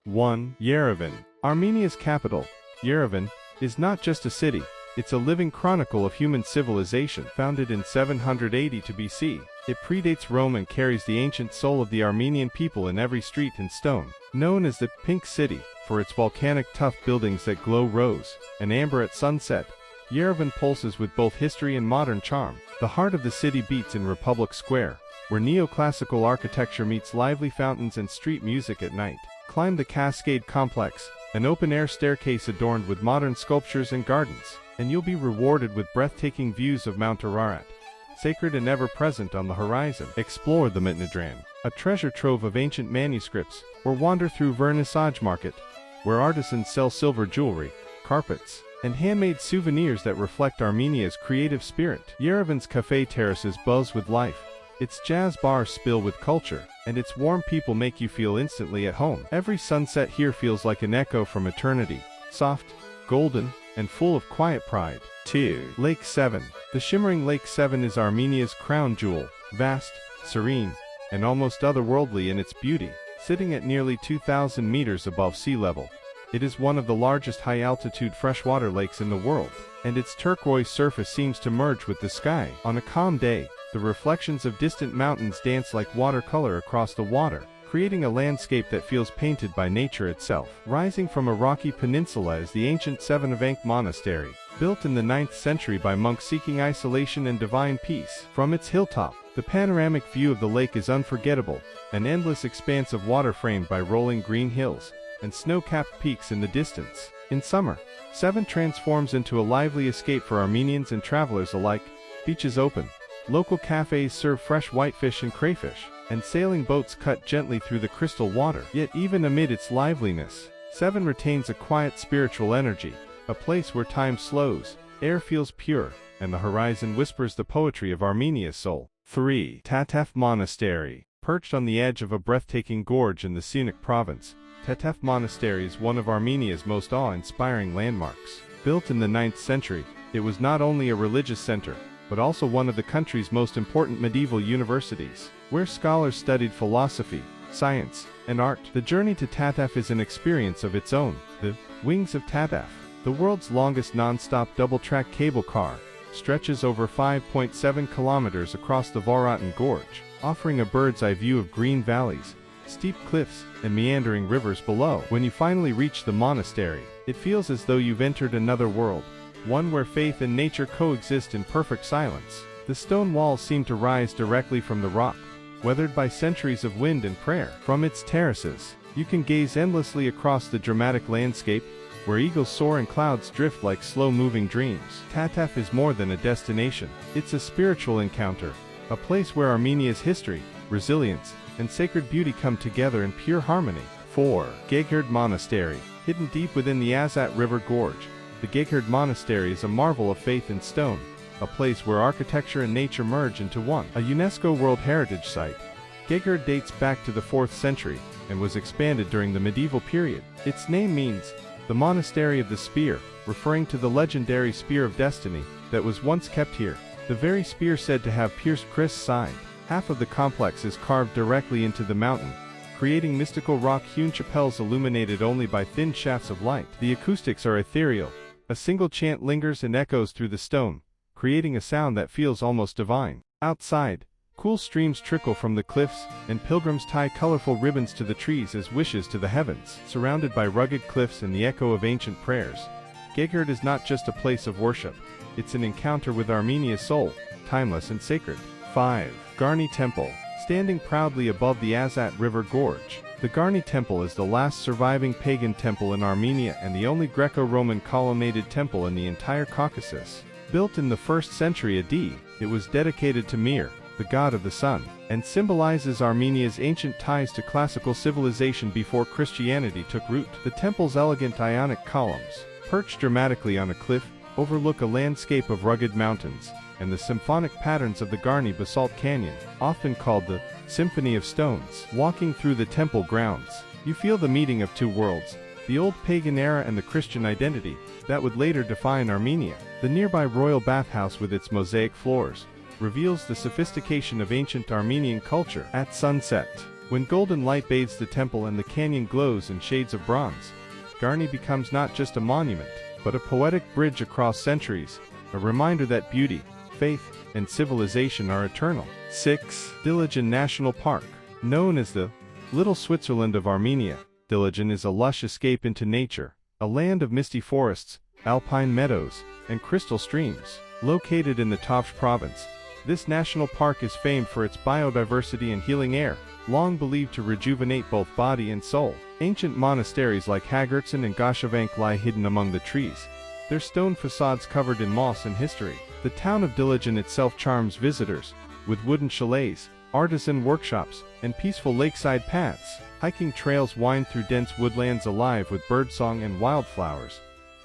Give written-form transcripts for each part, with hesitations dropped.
1. Yerevan. Armenia's capital, Yerevan, is not just a city, it's a living chronicle of human civilization. Founded in 782 BC, it predates Rome and carries the ancient soul of the Armenian people in every street and stone. Known as the Pink City, for its volcanic tuff buildings that glow rose and amber at sunset, Yerevan pulses with both history and modern charm. The heart of the city beats in Republic Square, where neoclassical architecture meets lively fountains and street music at night. Climb the Cascade Complex, an open-air staircase adorned with modern sculptures and gardens, and you'll be rewarded with breathtaking views of Mount Ararat, sacred and ever-present on the horizon. Explore the Mitnadran, a treasure trove of ancient manuscripts, or wander through Vernissage Market, where artisans sell silver jewelry, carpets, and handmade souvenirs that reflect Armenia's creative spirit. Yerevan's cafe terraces buzz with life, its jazz bars spill with culture, and its warm people make you feel instantly at home. Every sunset here feels like an echo from eternity, soft, golden, and full of quiet pride. 2. Lake Sevan. The shimmering Lake Sevan is Armenia's crown jewel, vast, serene, and almost otherworldly in its beauty. Sitting at nearly 2,000 meters above sea level, it is one of the largest high-altitude freshwater lakes in the world, and its turquoise surface seems to merge with the sky. On a calm day, the reflections of distant mountains dance like watercolor across the water, creating a landscape that feels painted by nature itself. Rising from a rocky peninsula is the ancient Noravank Monastery, built in the 9th century by monks seeking isolation and divine peace. From its hilltop, the panoramic view of the lake is unforgettable, an endless expanse of water framed by rolling green hills and snow-capped peaks in the distance. In summer, Sevan transforms into a lively escape for Armenians and travelers alike. Beaches open, local cafes serve fresh whitefish and crayfish, and sailing boats cut gently through the crystal water. Yet even amid its liveliness, Sevan retains a quiet spiritual energy, a place where time slows, air feels pure, and the horizon whispers the poetry of Armenia's soul. 3. Tatev Monastery. Perched on the edge of a breathtaking gorge in the scenic province, Tatev Monastery is one of Armenia's most awe-inspiring landmarks. Built in the 9th century, it was not only a religious center, but also one of the country's most important medieval universities, where scholars studied philosophy, science, and art. The journey to Tatev is an experience of its own. The Wings of Tatev, the world's longest non-stop double-track cable car, stretches over 5.7 kilometers across the Varatan Gorge, offering a bird's-eye view of green valleys, steep cliffs, and meandering rivers below. When you finally reach the monastery, it feels as though you've entered another world, one where faith and nature coexist in perfect silence. The stone walls seem to rise directly from the rock, weathered by centuries of wind and prayer. From its terraces, you can gaze endlessly across the dramatic landscape, where eagles soar and clouds drift like slow-moving dreams. Tatev is more than a destination. It's a spiritual encounter, a place where Armenia's history, resilience, and sacred beauty come together in pure harmony. 4. Geghard Monastery. Hidden deep within the Azat River Gorge, the Geghard Monastery is a marvel of faith in stone, a place where architecture and nature merge into one. A UNESCO World Heritage Site, Geghard dates back to the 4th century, and was expanded during the medieval period. Its name means, the Monastery of the Spear, referring to the legendary Spear of Destiny, that was once kept here. The very spear said to have pierced Christ's side. Half of the complex is carved directly into the mountain, creating mystical rock-hewn chapels illuminated only by thin shafts of light. The acoustics are ethereal. A single chant lingers and echoes through the stone, creating a sound that feels almost divine. Outside, cool streams trickle from the cliffs, and pilgrims tie colorful ribbons to the trees as wishes to the heavens. Surrounded by rugged cliffs and the echo of ancient prayers, Geghard is not just a place of worship, it's an encounter with Armenia's soul, timeless and sacred. 5. Garni Temple. Standing proudly above the Azat River Gorge, the Garni Temple is the last surviving pagan temple in Armenia and the only Greco-Roman colonnaded temple in the entire Caucasus. Built in the 1st century AD, it was dedicated to Mir, the god of the sun, and symbolizes Armenia's ancient ties to classical civilization before Christianity took root. The temple's elegant Ionic columns, perched dramatically on a cliff, overlook a landscape of rugged mountains, and the symphonic patterns of the Garni Basalt Canyon, often called the Symphony of Stones. Walking through the temple grounds, you feel the meeting of two worlds, the old pagan era and the Christian identity that would later define Armenia. The nearby royal bathhouse with its mosaic floors reveals the sophistication of ancient Armenian culture. At sunset, When golden light bathes the temple and the canyon glows in shades of bronze, Garni becomes not just a monument, but a poetic bridge across centuries, a reminder that beauty, faith, and civilization are eternal. 6. Dilijan National Park. Known as the Little Switzerland of Armenia, Dilijan is a lush escape into nature, a land of misty forests, alpine meadows, and crystal streams. Located in the Tatev province, this national park is famed for its biodiversity and healing air, long believed to rejuvenate both body and soul. Ancient monasteries like Hagertson and Goshavank lie hidden among the trees, their stone facades covered in moss and history. The town of Dilijan itself charms visitors, with wooden chalets, artisan workshops, and peaceful lakeside paths. Hiking trails wind through dense woodlands alive with birdsong and wildflowers,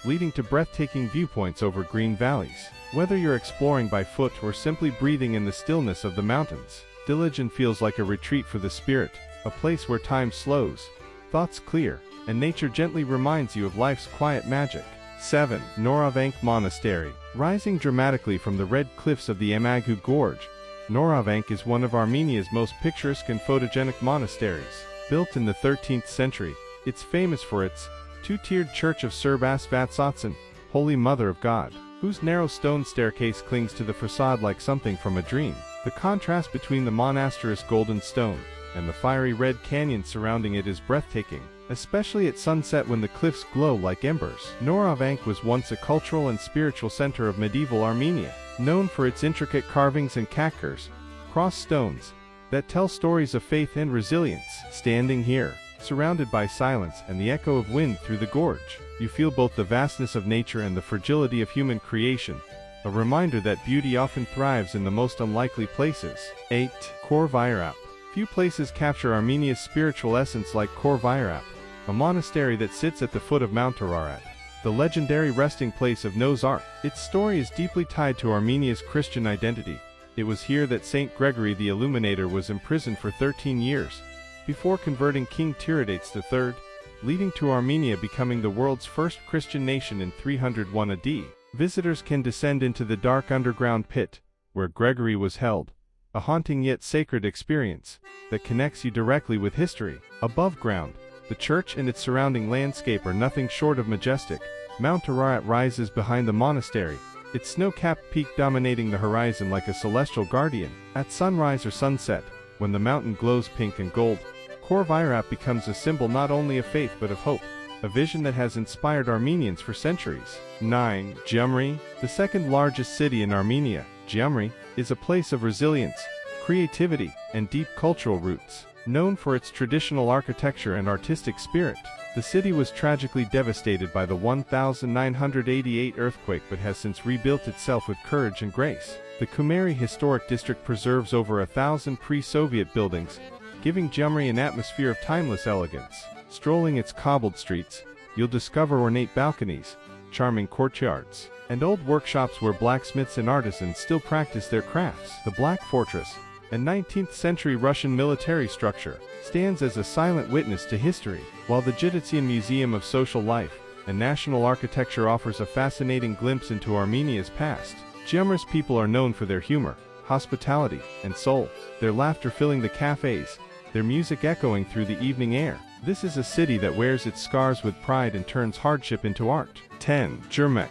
leading to breathtaking viewpoints over green valleys. Whether you're exploring by foot or simply breathing in the stillness of the mountains, Dilijan feels like a retreat for the spirit, a place where time slows, thoughts clear, and nature gently reminds you of life's quiet magic. 7. Noravank Monastery. Rising dramatically from the red cliffs of the Amagu Gorge, Noravank is one of Armenia's most picturesque and photogenic monasteries. Built in the 13th century, it's famous for its two-tiered church of Serbasvatsotsan, Holy Mother of God, whose narrow stone staircase clings to the facade like something from a dream. The contrast between the monastery's golden stone and the fiery red canyon surrounding it is breathtaking, especially at sunset when the cliffs glow like embers. Noravank was once a cultural and spiritual center of medieval Armenia, known for its intricate carvings and kakars, cross stones, that tell stories of faith and resilience. Standing here, surrounded by silence and the echo of wind through the gorge, you feel both the vastness of nature and the fragility of human creation, a reminder that beauty often thrives in the most unlikely places. 8. Khor Virap. Few places capture Armenia's spiritual essence like Khor Virap, a monastery that sits at the foot of Mount Ararat, the legendary resting place of Noah's Ark. Its story is deeply tied to Armenia's Christian identity. It was here that Saint Gregory the Illuminator was imprisoned for 13 years, before converting King Tiridates III, leading to Armenia becoming the world's first Christian nation in 301 AD. Visitors can descend into the dark underground pit, where Gregory was held, a haunting yet sacred experience that connects you directly with history. Above ground, the church and its surrounding landscape are nothing short of majestic. Mount Ararat rises behind the monastery, its snow-capped peak dominating the horizon like a celestial guardian. At sunrise or sunset, when the mountain glows pink and gold, Khor Virap becomes a symbol not only of faith but of hope, a vision that has inspired Armenians for centuries. 9. Gyumri. The second largest city in Armenia, Gyumri is a place of resilience, creativity, and deep cultural roots. Known for its traditional architecture and artistic spirit, the city was tragically devastated by the 1988 earthquake but has since rebuilt itself with courage and grace. The Kumeri Historic District preserves over 1,000 pre-Soviet buildings, giving Gyumri an atmosphere of timeless elegance. Strolling its cobbled streets, you'll discover ornate balconies, charming courtyards, and old workshops where blacksmiths and artisans still practice their crafts. The Black Fortress, a 19th-century Russian military structure, stands as a silent witness to history, while the Gyumri Museum of Social Life and National Architecture offers a fascinating glimpse into Armenia's past. Gyumri's people are known for their humor, hospitality, and soul, their laughter filling the cafes, their music echoing through the evening air. This is a city that wears its scars with pride and turns hardship into art. 10. Jermuk.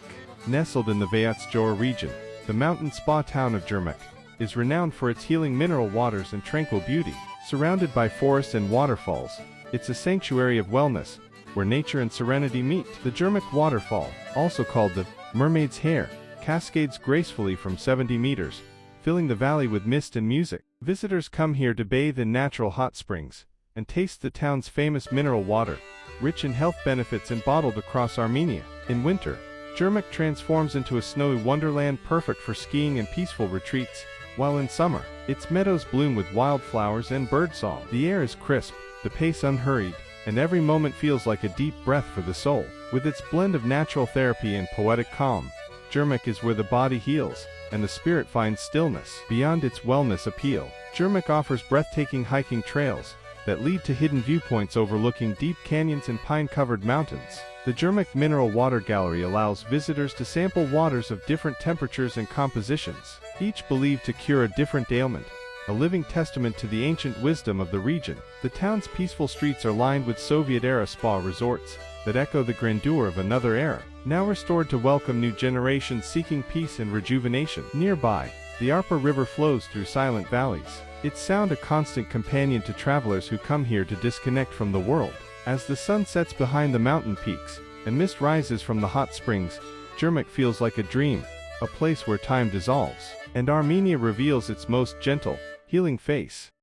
Nestled in the Vyatsjor region, the mountain spa town of Jermuk is renowned for its healing mineral waters and tranquil beauty. Surrounded by forests and waterfalls, it's a sanctuary of wellness, where nature and serenity meet. The Jermuk waterfall, also called the Mermaid's Hair, cascades gracefully from 70 meters, filling the valley with mist and music. Visitors come here to bathe in natural hot springs and taste the town's famous mineral water, rich in health benefits and bottled across Armenia. In winter, Jermuk transforms into a snowy wonderland perfect for skiing and peaceful retreats, while in summer, its meadows bloom with wildflowers and birdsong. The air is crisp, the pace unhurried, and every moment feels like a deep breath for the soul. With its blend of natural therapy and poetic calm, Jermuk is where the body heals, and the spirit finds stillness. Beyond its wellness appeal, Jermuk offers breathtaking hiking trails that lead to hidden viewpoints overlooking deep canyons and pine-covered mountains. The Jermuk Mineral Water Gallery allows visitors to sample waters of different temperatures and compositions, each believed to cure a different ailment, a living testament to the ancient wisdom of the region. The town's peaceful streets are lined with Soviet-era spa resorts that echo the grandeur of another era, now restored to welcome new generations seeking peace and rejuvenation. Nearby, the Arpa River flows through silent valleys, its sound a constant companion to travelers who come here to disconnect from the world. As the sun sets behind the mountain peaks, and mist rises from the hot springs, Jermuk feels like a dream, a place where time dissolves, and Armenia reveals its most gentle, healing face.